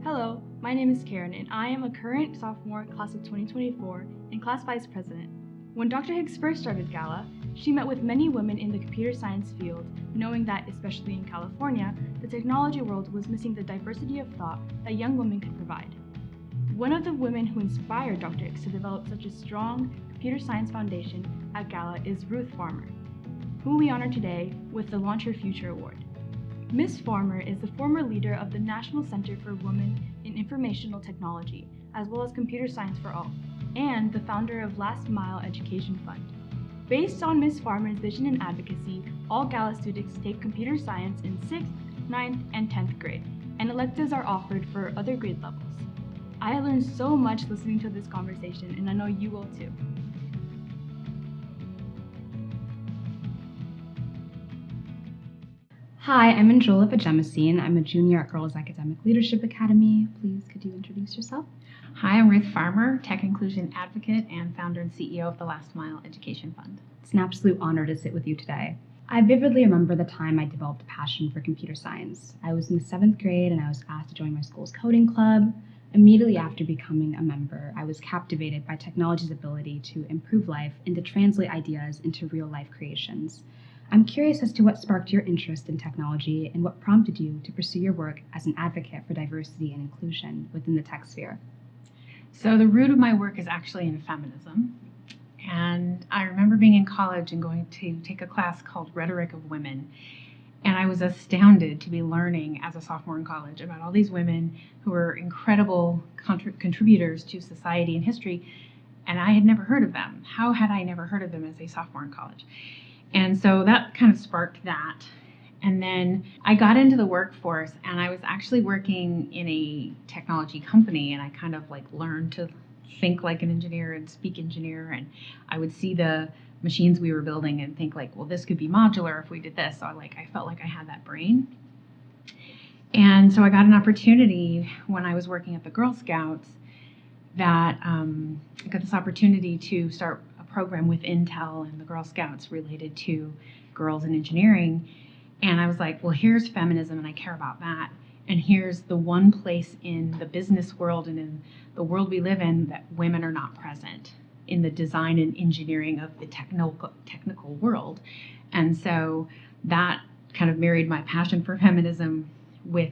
Hello, my name is Karen, and I am a current sophomore, class of 2024, and class vice president. When Dr. Hicks first started GALA, she met with many women in the computer science field, knowing that, especially in California, the technology world was missing the diversity of thought that young women could provide. One of the women who inspired Dr. Hicks to develop such a strong computer science foundation at GALA is Ruthe, who we honor today with the Launch Your Future Award. Ms. Farmer is the former leader of the National Center for Women in Informational Technology, as well as Computer Science for All, and the founder of Last Mile Education Fund. Based on Ms. Farmer's vision and advocacy, all GALA students take computer science in 6th, 9th, and 10th grade, and electives are offered for other grade levels. I learned so much listening to this conversation, and I know you will too. Hi, I'm Anjola. I'm a junior at Girls Academic Leadership Academy. Please, could you introduce yourself? Hi, I'm Ruthe Farmer, Tech Inclusion Advocate and founder and CEO of the Last Mile Education Fund. It's an absolute honor to sit with you today. I vividly remember the time I developed a passion for computer science. I was in the 7th grade and I was asked to join my school's coding club. Immediately after becoming a member, I was captivated by technology's ability to improve life and to translate ideas into real-life creations. I'm curious as to what sparked your interest in technology and what prompted you to pursue your work as an advocate for diversity and inclusion within the tech sphere. So the root of my work is actually in feminism. And I remember being in college and going to take a class called Rhetoric of Women. And I was astounded to be learning as a sophomore in college about all these women who were incredible contributors to society and history. And I had never heard of them. How had I never heard of them as a sophomore in college? And so that kind of sparked that. And then I got into the workforce and I was actually working in a technology company, and I kind of learned to think like an engineer and speak engineer. And I would see the machines we were building and think well, this could be modular if we did this. So I felt like I had that brain. And so I got an opportunity when I was working at the Girl Scouts that I got this opportunity to start program with Intel and the Girl Scouts related to girls in engineering. And I was like, well, here's feminism and I care about that. And here's the one place in the business world and in the world we live in that women are not present in the design and engineering of the technical world. And so that kind of married my passion for feminism with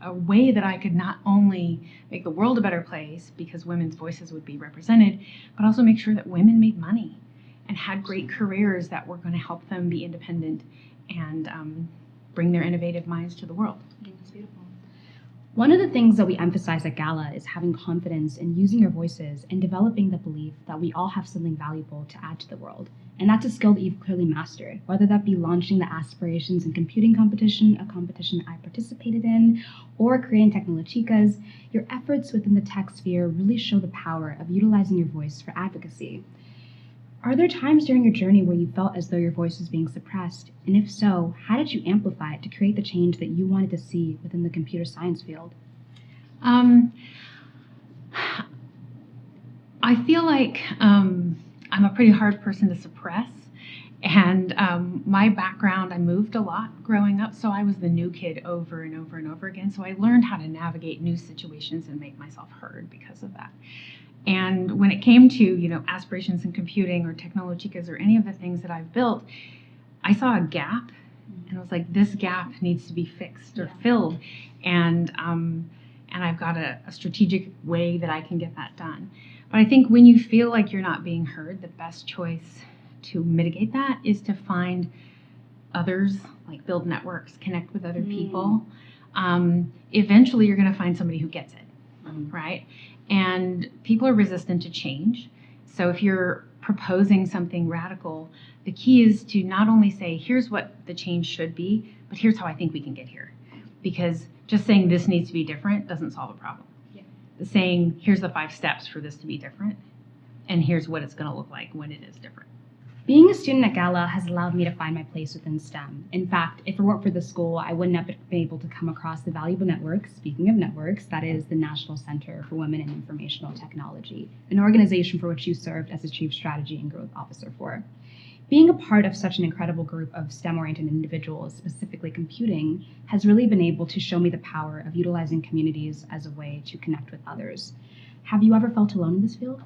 a way that I could not only make the world a better place because women's voices would be represented, but also make sure that women made money and had great careers that were going to help them be independent and bring their innovative minds to the world. That's beautiful. One of the things that we emphasize at GALA is having confidence in using your voices and developing the belief that we all have something valuable to add to the world. And that's a skill that you've clearly mastered, whether that be launching the Aspirations in Computing competition, a competition I participated in, or creating Tecnolochicas. Your efforts within the tech sphere really show the power of utilizing your voice for advocacy. Are there times during your journey where you felt as though your voice was being suppressed? And if so, how did you amplify it to create the change that you wanted to see within the computer science field? I feel like I'm a pretty hard person to suppress. And my background, I moved a lot growing up, so I was the new kid over and over and over again. So I learned how to navigate new situations and make myself heard because of that. And when it came to, Aspirations in Computing or Tecnolochicas or any of the things that I've built, I saw a gap and I was like, this gap needs to be fixed or filled. And I've got a strategic way that I can get that done. But I think when you feel like you're not being heard, the best choice to mitigate that is to find others, build networks, connect with other people. Eventually you're going to find somebody who gets it, right? And people are resistant to change. So if you're proposing something radical, the key is to not only say, here's what the change should be, but here's how I think we can get here. Because just saying this needs to be different doesn't solve a problem. Yeah. Saying, here's the 5 steps for this to be different, and here's what it's going to look like when it is different. Being a student at GALA has allowed me to find my place within STEM. In fact, if it weren't for the school, I wouldn't have been able to come across the valuable network, speaking of networks, that is the National Center for Women in Informational Technology, an organization for which you served as the Chief Strategy and Growth Officer for. Being a part of such an incredible group of STEM-oriented individuals, specifically computing, has really been able to show me the power of utilizing communities as a way to connect with others. Have you ever felt alone in this field?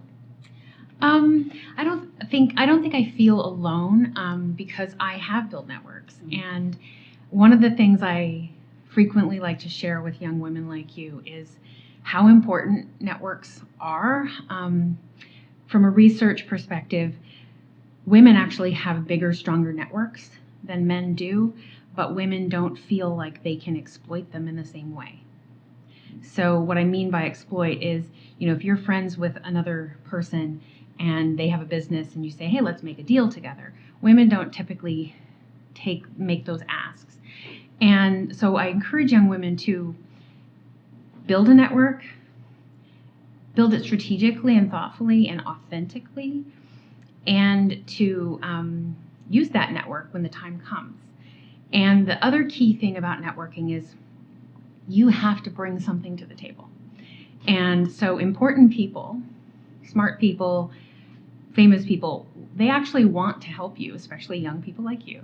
I don't think I feel alone because I have built networks. And one of the things I frequently like to share with young women like you is how important networks are. From a research perspective, women actually have bigger, stronger networks than men do, but women don't feel like they can exploit them in the same way. So what I mean by exploit is, if you're friends with another person and they have a business and you say, hey, let's make a deal together, women don't typically make those asks. And so I encourage young women to build a network, build it strategically and thoughtfully and authentically, and to use that network when the time comes. And the other key thing about networking is you have to bring something to the table. And so important people, smart people, famous people, they actually want to help you, especially young people like you.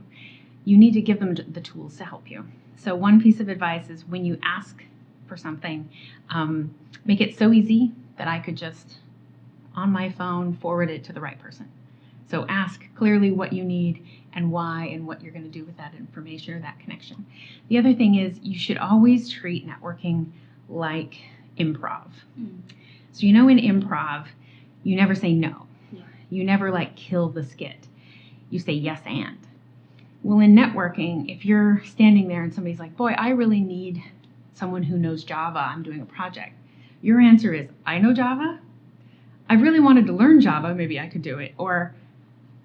You need to give them the tools to help you. So one piece of advice is when you ask for something, make it so easy that I could just, on my phone, forward it to the right person. So ask clearly what you need and why and what you're going to do with that information or that connection. The other thing is you should always treat networking like improv. So in improv, you never say no. Yeah. You never kill the skit. You say yes and. Well, in networking, if you're standing there and somebody's like, boy, I really need someone who knows Java, I'm doing a project. Your answer is, I know Java. I really wanted to learn Java, maybe I could do it. Or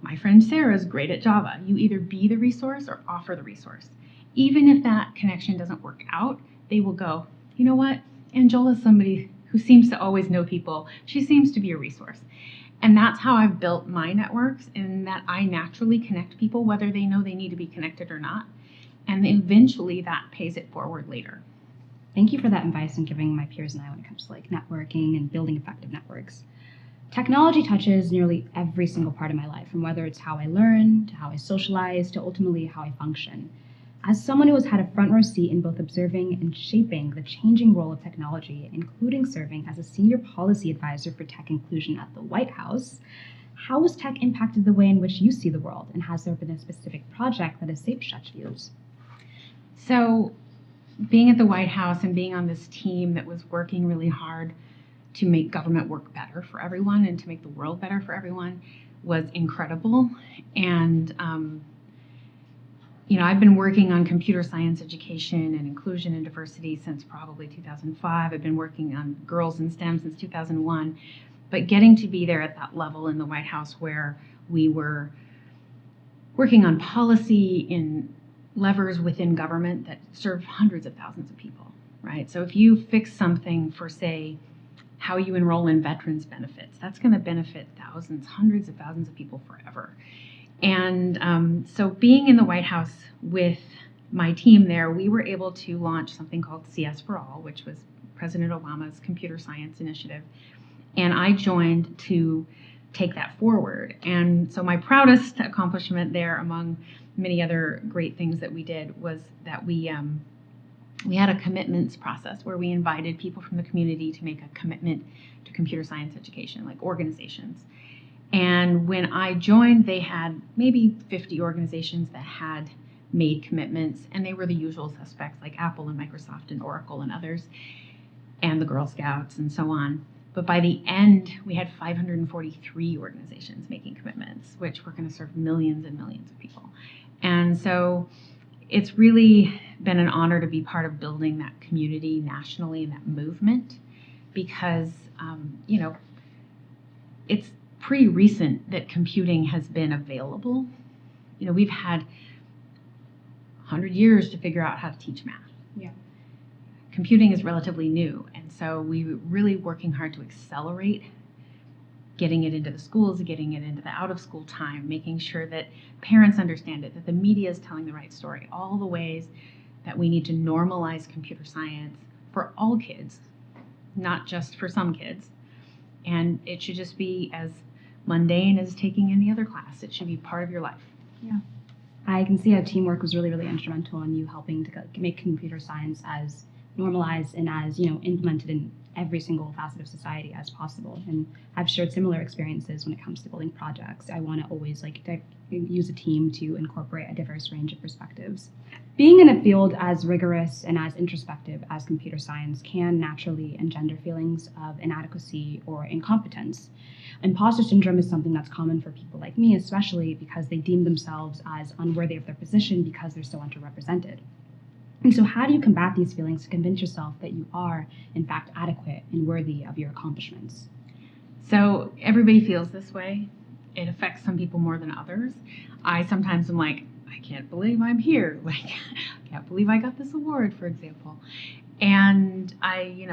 my friend Sarah's great at Java. You either be the resource or offer the resource. Even if that connection doesn't work out, they will go, you know what? Anjola's somebody who seems to always know people. She seems to be a resource. And that's how I've built my networks, in that I naturally connect people, whether they know they need to be connected or not. And eventually that pays it forward later. Thank you for that advice and giving my peers and I when it comes to networking and building effective networks. Technology touches nearly every single part of my life, from whether it's how I learn, to how I socialize, to ultimately how I function. As someone who has had a front row seat in both observing and shaping the changing role of technology, including serving as a senior policy advisor for tech inclusion at the White House, how has tech impacted the way in which you see the world, and has there been a specific project that has shaped such views? So being at the White House and being on this team that was working really hard to make government work better for everyone and to make the world better for everyone was incredible. And I've been working on computer science education and inclusion and diversity since probably 2005. I've been working on girls in STEM since 2001. But getting to be there at that level in the White House, where we were working on policy in levers within government that serve hundreds of thousands of people, right? So if you fix something for, say, how you enroll in veterans benefits, that's going to benefit thousands, hundreds of thousands of people forever. And so being in the White House with my team there, we were able to launch something called CS for All, which was President Obama's computer science initiative. And I joined to take that forward. And so my proudest accomplishment there, among many other great things that we did, was that we had a commitments process where we invited people from the community to make a commitment to computer science education, like organizations. And when I joined, they had maybe 50 organizations that had made commitments, and they were the usual suspects like Apple and Microsoft and Oracle and others, and the Girl Scouts and so on. But by the end, we had 543 organizations making commitments, which were going to serve millions and millions of people. And so it's really been an honor to be part of building that community nationally and that movement, because, it's pretty recent that computing has been available. We've had 100 years to figure out how to teach math. Yeah. Computing is relatively new, and so we're really working hard to accelerate getting it into the schools, getting it into the out-of-school time, making sure that parents understand it, that the media is telling the right story, all the ways that we need to normalize computer science for all kids, not just for some kids. And it should just be as mundane as taking any other class. It should be part of your life. Yeah. I can see how teamwork was really, really instrumental in you helping to make computer science as normalized and as, implemented in every single facet of society as possible. And I've shared similar experiences when it comes to building projects. I want to always use a team to incorporate a diverse range of perspectives. Being in a field as rigorous and as introspective as computer science can naturally engender feelings of inadequacy or incompetence. Imposter syndrome is something that's common for people like me, especially because they deem themselves as unworthy of their position because they're so underrepresented. And so how do you combat these feelings to convince yourself that you are, in fact, adequate and worthy of your accomplishments? So everybody feels this way. It affects some people more than others. I sometimes am like, I can't believe I'm here. Like, I can't believe I got this award, for example. And I,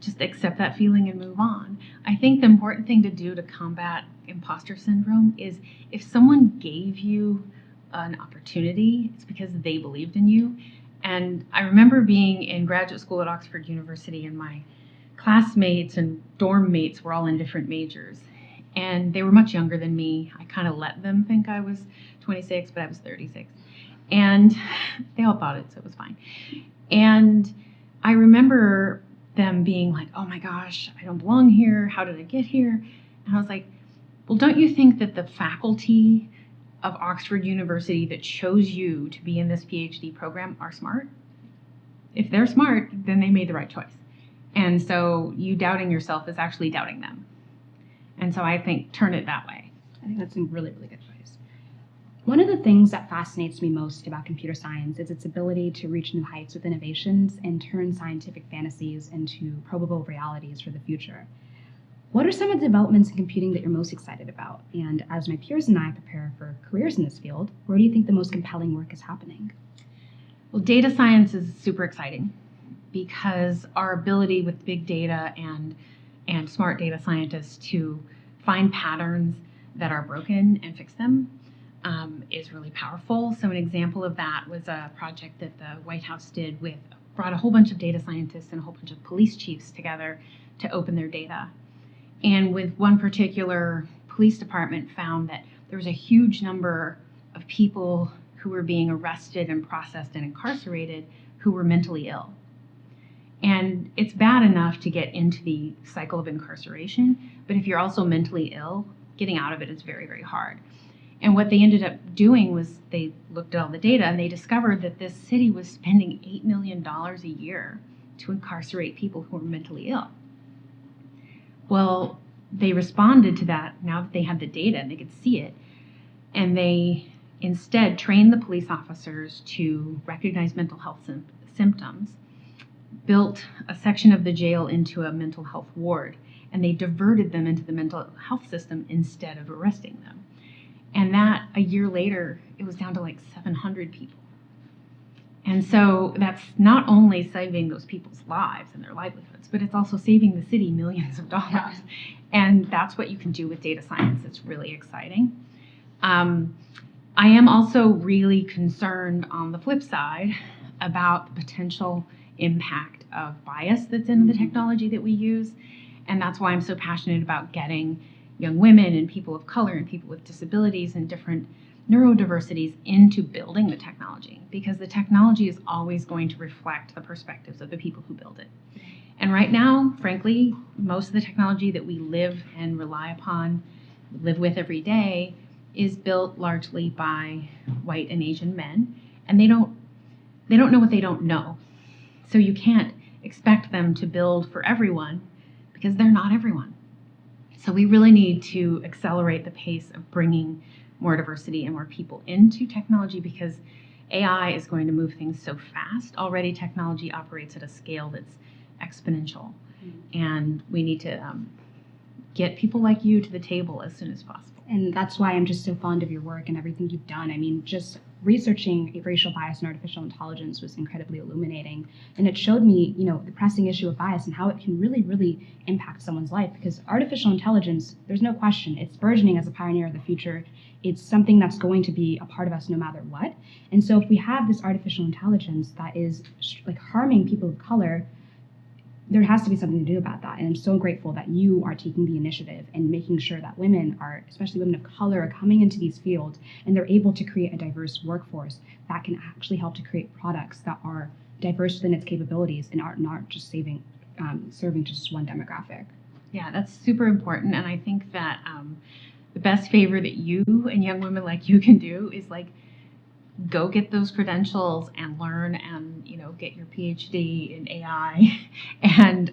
just accept that feeling and move on. I think the important thing to do to combat imposter syndrome is if someone gave you an opportunity, it's because they believed in you. And I remember being in graduate school at Oxford University, and my classmates and dorm mates were all in different majors. And they were much younger than me. I kind of let them think I was 26, but I was 36. And they all thought it, so it was fine. And I remember them being like, oh my gosh, I don't belong here. How did I get here? And I was like, well, don't you think that the faculty of Oxford University that chose you to be in this PhD program are smart? If they're smart, then they made the right choice. And so you doubting yourself is actually doubting them. And so I think turn it that way. I think that's a really, really good advice. One of the things that fascinates me most about computer science is its ability to reach new heights with innovations and turn scientific fantasies into probable realities for the future. What are some of the developments in computing that you're most excited about? And as my peers and I prepare for careers in this field, where do you think the most compelling work is happening? Well, data science is super exciting because our ability with big data and smart data scientists to find patterns that are broken and fix them is really powerful. So an example of that was a project that the White House brought a whole bunch of data scientists and a whole bunch of police chiefs together to open their data. And with one particular police department found that there was a huge number of people who were being arrested and processed and incarcerated who were mentally ill. And it's bad enough to get into the cycle of incarceration, but if you're also mentally ill, getting out of it is very, very hard. And what they ended up doing was they looked at all the data and they discovered that this city was spending $8 million a year to incarcerate people who were mentally ill. Well, they responded to that now that they had the data and they could see it, and they instead trained the police officers to recognize mental health symptoms, built a section of the jail into a mental health ward, and they diverted them into the mental health system instead of arresting them. And that, a year later, it was down to like 700 people. And so that's not only saving those people's lives and their livelihoods, but it's also saving the city millions of dollars. Yeah. And that's what you can do with data science. It's really exciting. I am also really concerned on the flip side about the potential impact of bias that's in the technology that we use. And that's why I'm so passionate about getting young women and people of color and people with disabilities and different neurodiversities into building the technology, because the technology is always going to reflect the perspectives of the people who build it. And right now, frankly, most of the technology that we live and rely upon, live with every day, is built largely by white and Asian men, and they don't know what they don't know. So you can't expect them to build for everyone because they're not everyone. So we really need to accelerate the pace of bringing more diversity and more people into technology, because AI is going to move things so fast. Already technology operates at a scale that's exponential. And we need to get people like you to the table as soon as possible. And that's why I'm just so fond of your work and everything you've done. I mean, just researching racial bias and artificial intelligence was incredibly illuminating. And it showed me, the pressing issue of bias and how it can really, really impact someone's life. Because artificial intelligence, there's no question, it's burgeoning as a pioneer of the future. It's something that's going to be a part of us no matter what. And so if we have this artificial intelligence that is like harming people of color, there has to be something to do about that. And I'm so grateful that you are taking the initiative and making sure that women are, especially women of color, are coming into these fields and they're able to create a diverse workforce that can actually help to create products that are diverse within its capabilities and are not just serving just one demographic. Yeah, that's super important. And I think that the best favor that you and young women like you can do is like go get those credentials and learn and, you know, get your PhD in AI and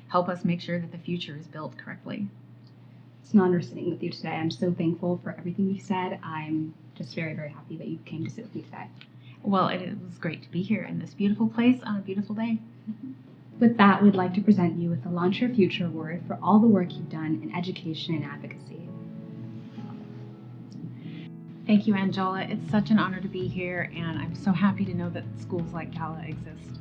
help us make sure that the future is built correctly. It's an honor sitting with you today. I'm so thankful for everything you said. I'm just very, very happy that you came to sit with me today. Well, it was great to be here in this beautiful place on a beautiful day. With that, we'd like to present you with the Launch Your Future Award for all the work you've done in education and advocacy. Thank you, Anjola. It's such an honor to be here, and I'm so happy to know that schools like GALA exist.